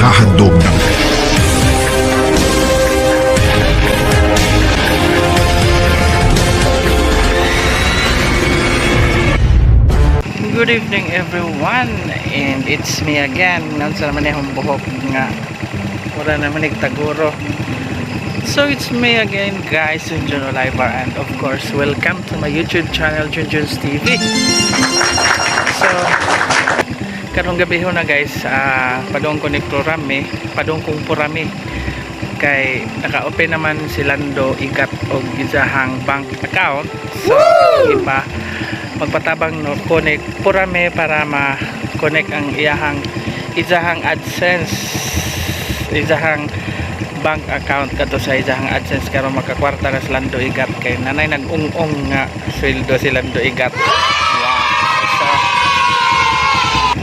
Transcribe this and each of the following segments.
naghahandog ng Good evening everyone, and it's me again. Nansa naman yung buhok nga wala naman nagtaguro. So it's me again guys, Junjun Oliver, and of course welcome to my YouTube channel Junjun's TV. So karong gabi ho na guys, padong ko ni Purami, padong kong Purami kay naka-open naman si Lando Igat og gizahang bank account. So iba magpatabang no connect Purami para ma-connect ang iyahang AdSense, izahang bank account kato sa izahang AdSense karon makakwarta na si Lando Igat kay nanay nag-ung-ung nga sweldo si Lando Igat. So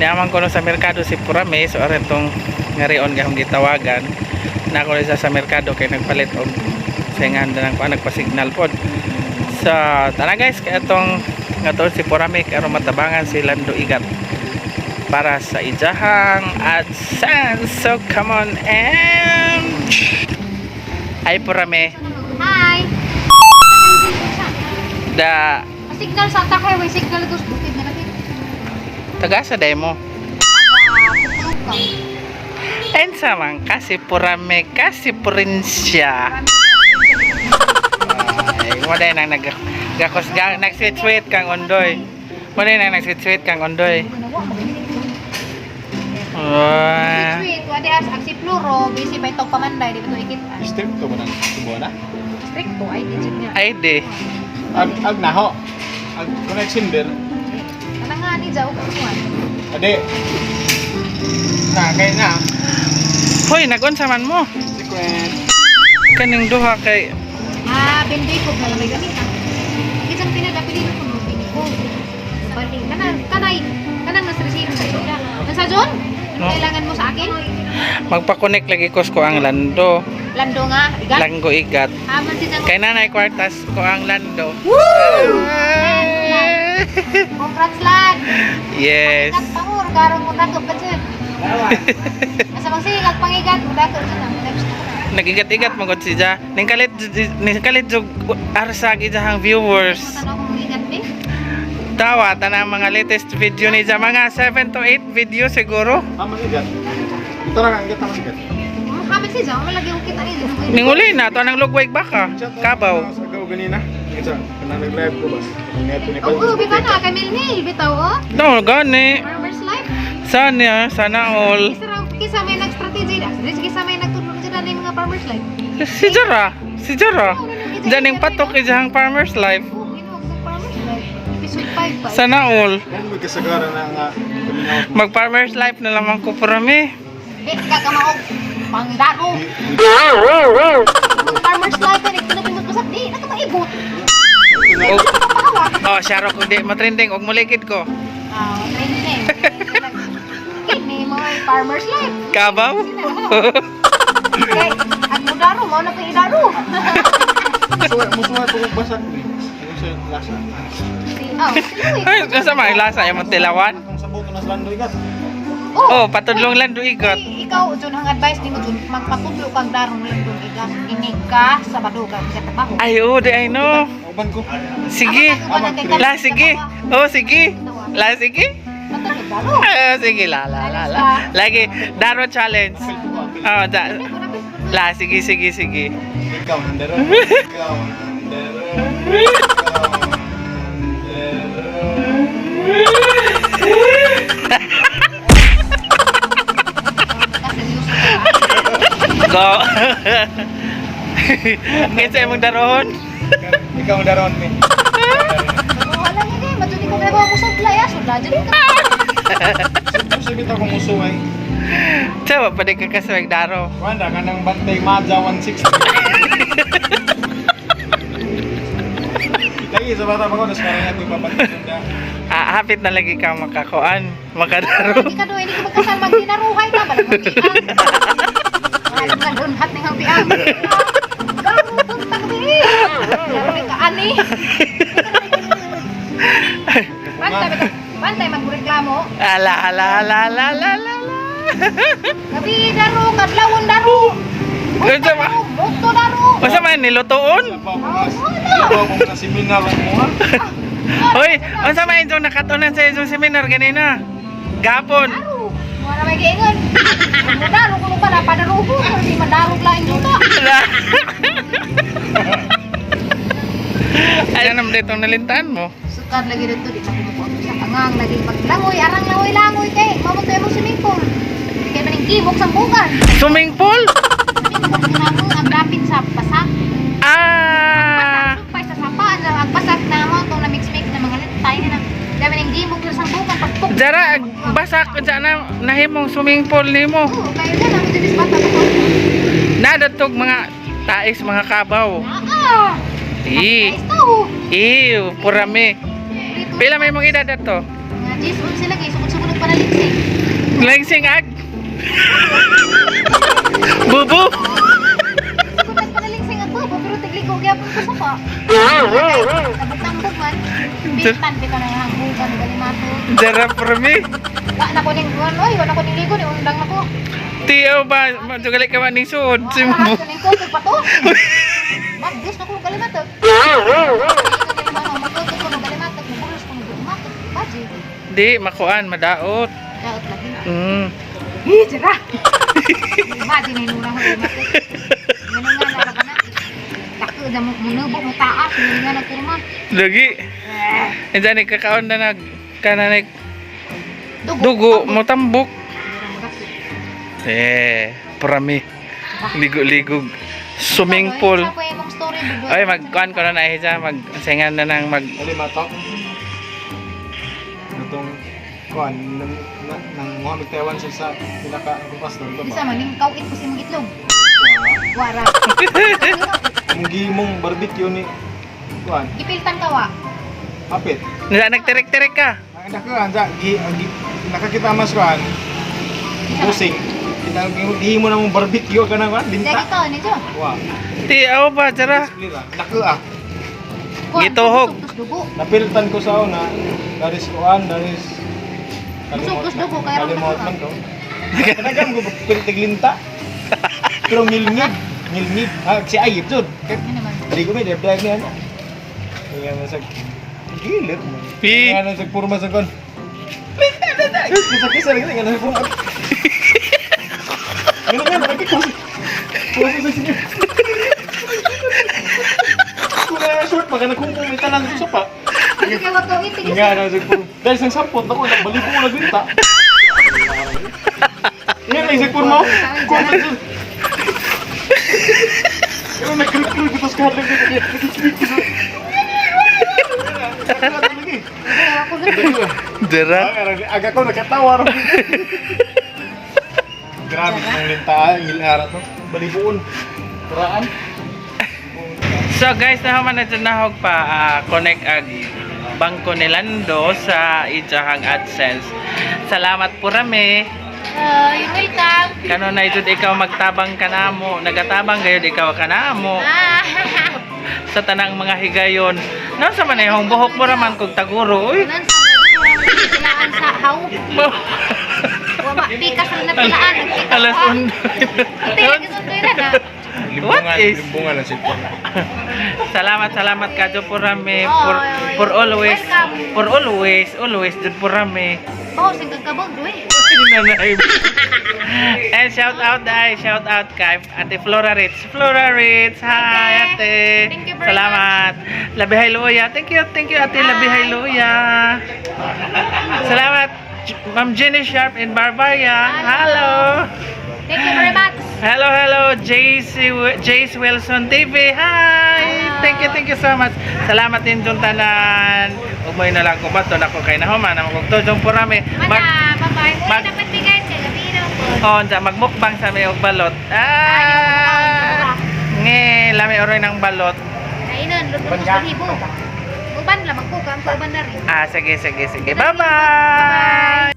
niyaman ko no sa merkado si Purami, so aron tong ngarion gahong gitawagan na ako sa merkado kay nagpalit og sengan na nagpa-signal pod. So tara guys, kay atong nga to si Purami karon matabangan si Lando Igat para sa ijahang AdSense. So come on and hi Purami. Hi. Da Signal sa takay, way signal ito bukid na natin. taga sa demo. And samang kasi Purami kasi Prinsya. Ay, mo dai nang nagakos nag-sweet kang ondoy. Mo dai nang nag-sweet kang ondoy. Sweet, wadi as aksi pluro, bisi pa itong pamanday, di ba ito ikit? Stricto mo ng subuan na? Stricto, ay digit niya. Ay di. Ag naho. Ag connection dir. Ano nga ni Jao kasuan? Ade. Na kay na. Hoy, nagunsa man mo. Secret. Kaning duha kay Bendoy ko na may gamit. Isang pinadapili ko mo ko. Bali, kanang nasa receipt sa ila. Nasa John? Ano No. kailangan mo sa akin? magpa-connect lagi ko ang Lando. Lando nga, igat. Langgo Igat. Aman si Jang. Kay nanay kwartas ko ang Lando. Congrats lad. Yes. Igat pangor, garong mo takop ka dyan. Asa bang sigat pangigat mo dakop dyan. Nagigat-igat mo gud siya. Ning kalit jug arsag ijahang viewers. Tanong ko igat be. Tawa tanang mga latest video ni sa mga 7 to 8 video siguro. Tama igat. Ito ra ang igat tama igat. Kami si Jao, malagi ko kita ni. Ninguli na to nang lugway baka. Kabaw. Sa gaw ganina. Isa kana nag-live ko ba? Neto ni Oh, bi ba na kay Milnil bitaw oh. No, gani. Farmers life. Sana all. Kisa may nag-strategy da. Kisa may nagtulong dyan na yung mga farmers life. Si Jara. Diyan yung patok ijahang farmer's life. Oh, inog ng farmers life. Episode 5 pa. Sana all. Yan mo kasagara na nga kaminaw. Mag farmer's life na lamang ko Purami. Di kakamaog. Pangdaro. Farmers life na nagtunapin mo sa di. Nakataibot. Oh, Sharo kung di matrending og mulikid ko. Training. Kini mo ay farmers life. Kabaw. Okay, at mudaro mo na pang-idaro. Musuwa ko basag ni. Ano siya lasa? Ay, nasa may lasa yung tilawan. Kung sabot na sa Lando igat. Oh, patudlong Lando Igat. Ikaw, Jun, ang advice ni mo, Jun, magpatudlo kang darong Lando Igat. Inig ka sa badugan sa trabaho. Ay, oh, di I know. Uban ko. Sige. La, sige. Oh, sige. La, sige. Patudlo daro. Sige, la. Lagi, Daro challenge. Oh, la, sige. Ikaw nandero. Ikaw Go. Kinsa imong daron? Ikaw daron mi. Wala nga eh, matuli ko kaya ko sudla ya, sudla dyan ka. Sige ta ko musuway. Tawa pa di ka kasawag daro. Wanda kanang bantay Mazda 160. Lagi sa bata pa ko nas karang ako ipapatunda. Hapit na lagi ka makakuan, makadaro. Hindi ka doon, hindi ko magkasal magdinaruhay ka, balang magdian. Ay, nagdunhat ng hampiang. Garo, puntang di. Garo ka, ani. Pantay magreklamo. Ala. Gabi daro, kadlawon daro. Unsa man? Moto daro. Unsa man nilutoon? Labaw ko sa seminar mo ha. Hoy, unsa man yung nakatunan sa isang seminar ganina? Gapon. Daro. Wala may giingon. Daro kuno pa na padaro ko, di madarog lain dito. Ano naman dito nalintaan mo? Sukad lagi dito di pa ko sa pangang lagi maglangoy, arang langoy kay mamutoy mo swimming pool. Kay maning gibok sa bukan. Swimming pool? Kinamo ang dapit sa pasak. Ah! Supay sa sapaan ang pasak na mo tong na mix na mga lentay na dami ning gibok sa bukan pagpuk. Jara, basak unsa na nahimong swimming pool nimo. Oo, kaya na lang dito sa bata ko. Nadatog mga tais, mga kabaw. Ah! Eh, Ito. ew, purami. Pila may mong edad ato? Nga Jesus sila kay sugod-sugod pa na linsing. Langsing ag. Bubu. Sugod pa na linsing ako, pero tigligo gyapon ko sa pa. Tambok man. Bitan bitaw na yang bukan galimato. Jara purami. Wa na ko ning oy, wa na ko ning ligo ni undang nako. Tiyo ba, madugali ka man ning suod. Wa Simbo. na ko ning ko pa to. Magus na ko galimato. Matutot ko ng galimato, mabulos ko ng galimato. Baji. Di, makuan, madaot. Daot lagi. Jera. Baji na inuna ko galimato. Ganun nga na ka na. Tako da mo munubo mo taas, nga na kurma. Lagi. E dyan, kakaon na kananay dugo, mo tambok. Purami. Ligo-ligog. Swimming pool. Ay, magkuhan ko na siya, magsingan na ng Alimatok. Itong kuan nang Muhammad Taiwan siya sa pinaka-rupas doon ba? Isa man ning kawit ko si magitlog. Wara. Ang gimong barbecue ni kuan. Gipiltan kawa. Apit. Nagtirik-tirik ka. Ang nakuan sa nakakita mas kuan. Pusing. Kita gihimo na mong barbecue ka na kuan, Dagi linta. ka ni Jo. Wa. Ti, aw ba, Jara? Nakuha. Gituhog. Dugo. Napiltan ko sa una. Daris kuan, daris Dugo kaya kalimot man ko. Kanagan ko piltig linta. Pero ngilngid. Si Ayib jud. Ano naman? Dali ko may debdag niya na. Kaya masag gilir mo. Pi. Kaya nasag purma sa kon. Linta. Kisa lagi nga nasag purma. Ganun nga nakikos. Puso sa sinyo. Kung short pa ka nagkumpong may talang sa sopa. Ano kaya wag kawit? Nga nasag purma. Dahil sa sampot ako nagbalik ko naglinta. Yan ay isag purma. Kusa dyan. Pero nagkrip-krip ito sa kahit lang dito. Jara. Aga ko nakatawa. Grabe ng lintaan, ngilhara to. Balibuon. Turaan. So guys, nahaman na dyan nahog pa connect ag bangko ni Lando sa ijahang AdSense. Salamat po rami. Yung welcome. Kano na ito ikaw magtabang kanamo, nagatabang gayud ikaw kanamo sa tanang mga higayon. Nasa man yung buhok mo raman kog taguro. Uy. Nan sa pilaan sa haw. Wa pikas na pilaan. Alas undo. Tila gisundo na. What is? Limbungan ang sipon. Salamat kadyo po rami Oh, for always welcome. always dun po rami. Bawo sing kagabog eh. And shout out kay Ate Flora Ritz. Flora Ritz, hi Ate. Thank you very Salamat. Labihay Luya. Thank you Ate Labihay Luya. Salamat Ma'am Jenny Sharp in Barbaria. Hello. Thank you very much. Hello, Jace Wilson TV. Hi! Thank you so much. Salamat din dun tanan. Umoy na lang ko ba to nako kay nahuman ang magtujong purami. Mana, bye-bye. mag- Dapat bigay siya gabi daw po. Oh, magmukbang sa may og balot. Lami oroy ng balot. Kainan, luto sa hibo. Uban lang magkuka, ang uban na rin. Sige. Bye-bye.